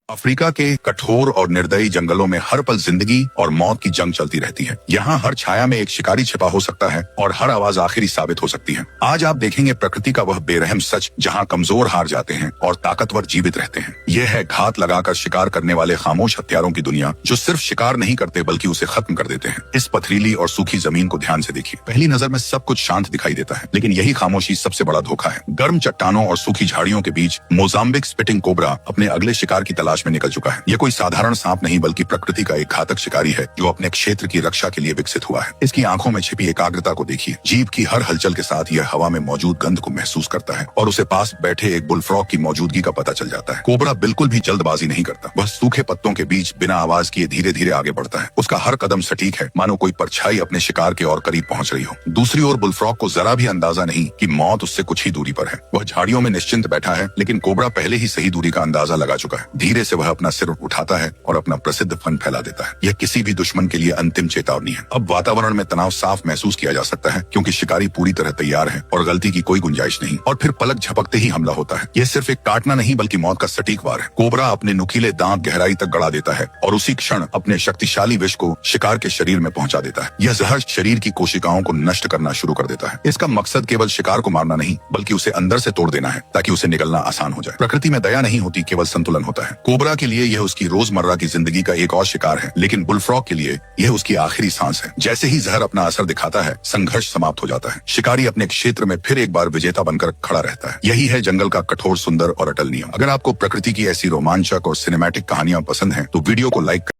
Africa के कठोर और निर्दयी जंगलों में हर पल जिंदगी और मौत की जंग चलती रहती है। यहाँ हर छाया में एक शिकारी छिपा हो सकता है और हर आवाज आखिरी साबित हो सकती है। आज आप देखेंगे प्रकृति का वह बेरहम सच, जहाँ कमजोर हार जाते हैं और ताकतवर जीवित रहते हैं। यह है घात लगाकर शिकार करने वाले खामोश हथियारों की दुनिया, जो सिर्फ शिकार नहीं करते बल्कि उसे खत्म कर देते हैं। इस पथरीली और सूखी जमीन को ध्यान से देखिए। पहली नजर में सब कुछ शांत दिखाई देता है, लेकिन यही खामोशी सबसे बड़ा धोखा है। गर्म चट्टानों और सूखी झाड़ियों के बीच मोजाम्बिक स्पिटिंग कोबरा अपने अगले शिकार की तलाश में निकल चुका है। कोई साधारण सांप नहीं बल्कि प्रकृति का एक घातक शिकारी है, जो अपने क्षेत्र की रक्षा के लिए विकसित हुआ है। इसकी आंखों में छिपी एकाग्रता को देखिए। जीभ की हर हलचल के साथ यह हवा में मौजूद गंध को महसूस करता है और उसे पास बैठे एक बुलफ्रॉग की मौजूदगी का पता चल जाता है। कोबरा बिल्कुल भी जल्दबाजी नहीं करता। वह सूखे पत्तों के बीच बिना आवाज किए धीरे धीरे आगे बढ़ता है। उसका हर कदम सटीक है, मानो कोई परछाई अपने शिकार के और करीब पहुंच रही हो। दूसरी ओर बुलफ्रॉग को जरा भी अंदाजा नहीं कि मौत उससे कुछ ही दूरी पर है। वह झाड़ियों में निश्चिंत बैठा है, लेकिन कोबरा पहले ही सही दूरी का अंदाजा लगा चुका है। धीरे से वह अपना सिर उठाता है और अपना प्रसिद्ध फन फैला देता है। यह किसी भी दुश्मन के लिए अंतिम चेतावनी है। अब वातावरण में तनाव साफ महसूस किया जा सकता है, क्योंकि शिकारी पूरी तरह तैयार है और गलती की कोई गुंजाइश नहीं। और फिर पलक झपकते ही हमला होता है। यह सिर्फ एक काटना नहीं बल्कि मौत का सटीक वार है। कोबरा अपने नुकीले दांत गहराई तक गड़ा देता है और उसी क्षण अपने शक्तिशाली विष को शिकार के शरीर में पहुंचा देता है। यह जहर शरीर की कोशिकाओं को नष्ट करना शुरू कर देता है। इसका मकसद केवल शिकार को मारना नहीं, बल्कि उसे अंदर से तोड़ देना है, ताकि उसे निकलना आसान हो जाए। प्रकृति में दया नहीं होती, केवल संतुलन होता है। कोबरा के लिए यह उसकी रोजमर्रा की जिंदगी का एक और शिकार है, लेकिन बुलफ्रॉग के लिए यह उसकी आखिरी सांस है। जैसे ही जहर अपना असर दिखाता है, संघर्ष समाप्त हो जाता है। शिकारी अपने क्षेत्र में फिर एक बार विजेता बनकर खड़ा रहता है। यही है जंगल का कठोर, सुंदर और अटल नियम। अगर आपको प्रकृति की ऐसी रोमांचक और सिनेमैटिक कहानियां पसंद हैं, तो वीडियो को लाइक